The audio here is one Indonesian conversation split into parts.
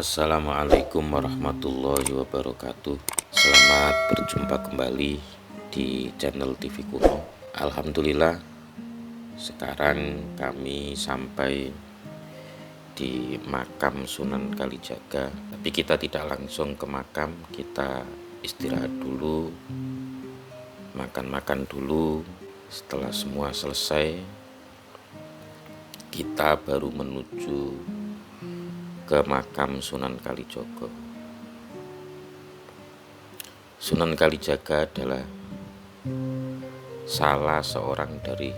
Assalamualaikum warahmatullahi wabarakatuh. Selamat berjumpa kembali di channel TV Kuno. Alhamdulillah, sekarang kami sampai di makam Sunan Kalijaga. Tapi kita tidak langsung ke makam, kita istirahat dulu, makan-makan dulu. Setelah semua selesai, kita baru menuju ke makam Sunan Kalijaga. Sunan Kalijaga adalah salah seorang dari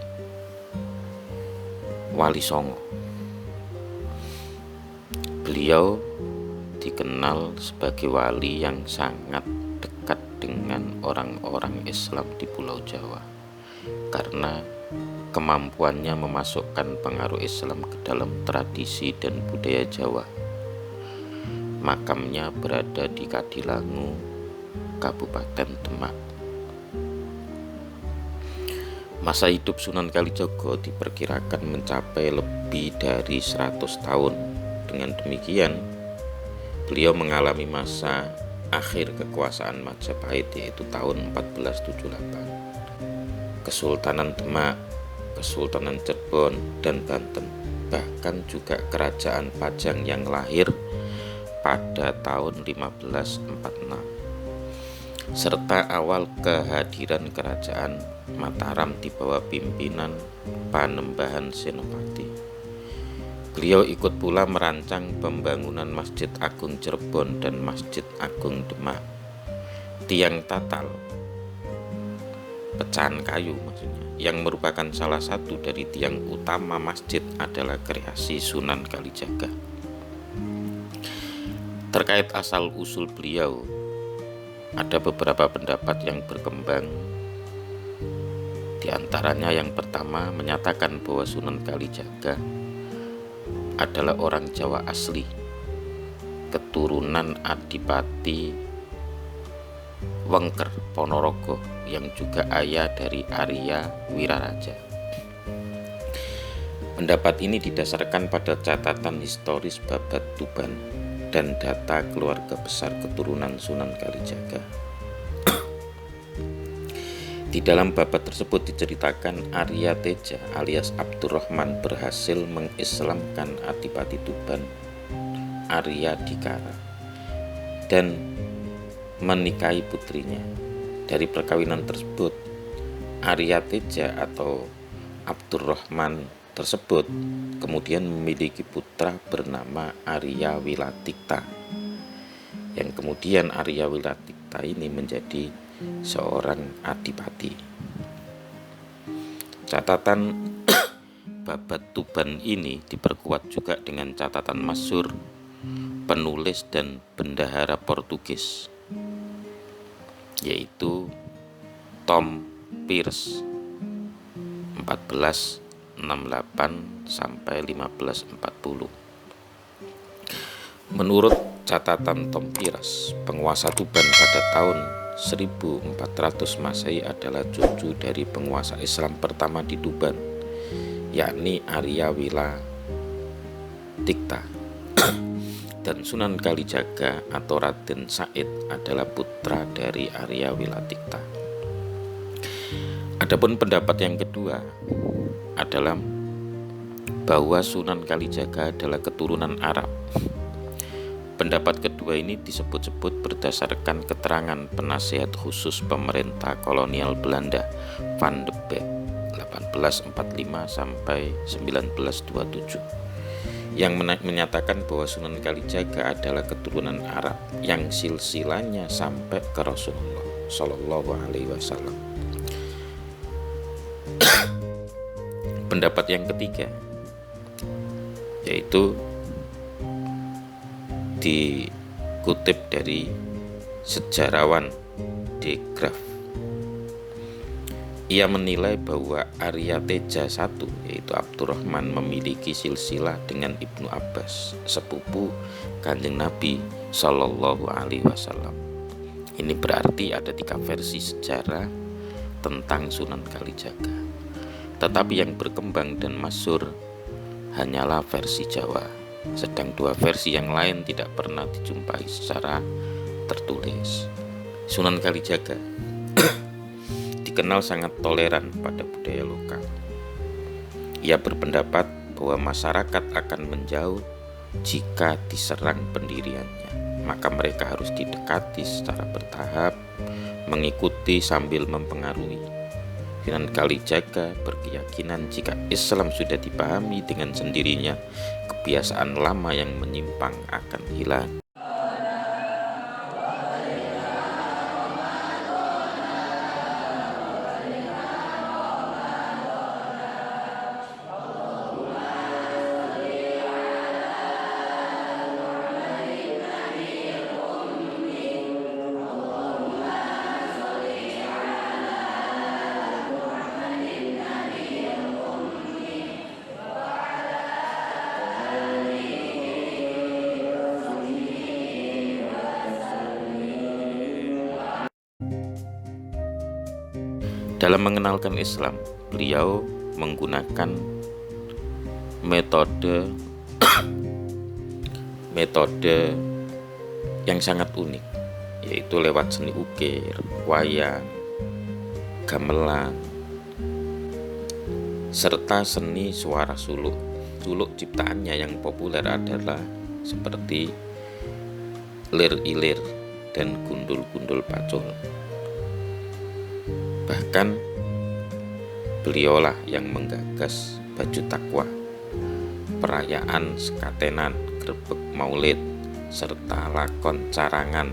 Wali Songo. Beliau dikenal sebagai wali yang sangat dekat dengan orang-orang Islam di Pulau Jawa karena kemampuannya memasukkan pengaruh Islam ke dalam tradisi dan budaya Jawa. Makamnya berada di Kadilangu, Kabupaten Demak. Masa hidup Sunan Kalijaga diperkirakan mencapai lebih dari 100 tahun. Dengan demikian, beliau mengalami masa akhir kekuasaan Majapahit, yaitu tahun 1478. Kesultanan Demak, Kesultanan Cirebon, dan Banten, bahkan juga Kerajaan Pajang yang lahir pada tahun 1546, serta awal kehadiran Kerajaan Mataram di bawah pimpinan Panembahan Senopati. Beliau ikut pula merancang pembangunan Masjid Agung Cirebon dan Masjid Agung Demak. Tiang tatal, pecahan kayu maksudnya, yang merupakan salah satu dari tiang utama masjid adalah kreasi Sunan Kalijaga. Terkait asal-usul beliau, ada beberapa pendapat yang berkembang. Di antaranya yang pertama menyatakan bahwa Sunan Kalijaga adalah orang Jawa asli, keturunan Adipati Wengker Ponorogo yang juga ayah dari Arya Wiraraja. Pendapat ini didasarkan pada catatan historis Babat Tuban dan data keluarga besar keturunan Sunan Kalijaga. Di dalam babat tersebut diceritakan Arya Teja alias Abdurrahman berhasil mengislamkan Adipati Tuban, Arya Dikara, dan menikahi putrinya. Dari perkawinan tersebut, Arya Teja atau Abdurrahman tersebut kemudian memiliki putra bernama Arya Wilatikta, yang kemudian Arya Wilatikta ini menjadi seorang adipati. Catatan Babat Tuban ini diperkuat juga dengan catatan masyhur penulis dan bendahara Portugis, yaitu Tom Pearce 1468 sampai 1540. Menurut catatan Tom Pearce, penguasa Tuban pada tahun 1400 Masehi adalah cucu dari penguasa Islam pertama di Tuban, yakni Arya Wilatikta. Dan Sunan Kalijaga atau Raden Said adalah putra dari Arya Wilatikta. Adapun pendapat yang kedua adalah bahwa Sunan Kalijaga adalah keturunan Arab. Pendapat kedua ini disebut-sebut berdasarkan keterangan penasihat khusus pemerintah kolonial Belanda Van de Beek 1845 sampai 1927 yang menyatakan bahwa Sunan Kalijaga adalah keturunan Arab yang silsilahnya sampai ke Rasulullah Shallallahu Alaihi Wasallam. Pendapat yang ketiga yaitu dikutip dari sejarawan De Graaf. Ia menilai bahwa Arya Teja I yaitu Abdurrahman memiliki silsilah dengan Ibnu Abbas, sepupu Kanjeng Nabi Shallallahu Alaihi Wasallam. Ini berarti ada 3 versi sejarah tentang Sunan Kalijaga. Tetapi yang berkembang dan masyhur hanyalah versi Jawa, sedang dua versi yang lain tidak pernah dijumpai secara tertulis. Sunan Kalijaga dikenal sangat toleran pada budaya lokal. Ia berpendapat bahwa masyarakat akan menjauh jika diserang pendiriannya, maka mereka harus didekati secara bertahap, mengikuti sambil mempengaruhi. Sunan Kalijaga berkeyakinan jika Islam sudah dipahami dengan sendirinya, kebiasaan lama yang menyimpang akan hilang. Dalam mengenalkan Islam, beliau menggunakan metode yang sangat unik, yaitu lewat seni ukir, wayang, gamelan, serta seni suara suluk. Suluk ciptaannya yang populer adalah seperti lir-ilir dan gundul-gundul pacul. Bahkan beliaulah yang menggagas baju takwa, perayaan sekatenan, grebeg maulid, serta lakon carangan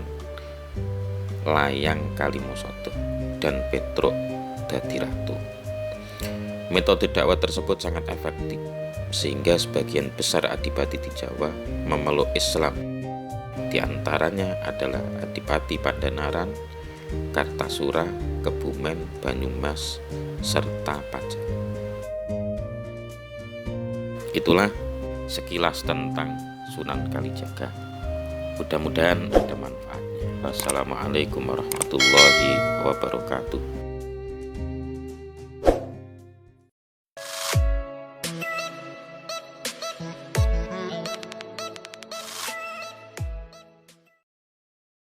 layang Kalimosodo dan Petruk dadi ratu. Metode dakwah tersebut sangat efektif, sehingga sebagian besar adipati di Jawa memeluk Islam. Di antaranya adalah Adipati Pandanaran, Kartasura, Kebumen, Banyumas, serta Pajang. Itulah sekilas tentang Sunan Kalijaga. Mudah-mudahan ada manfaatnya. Wassalamualaikum warahmatullahi wabarakatuh.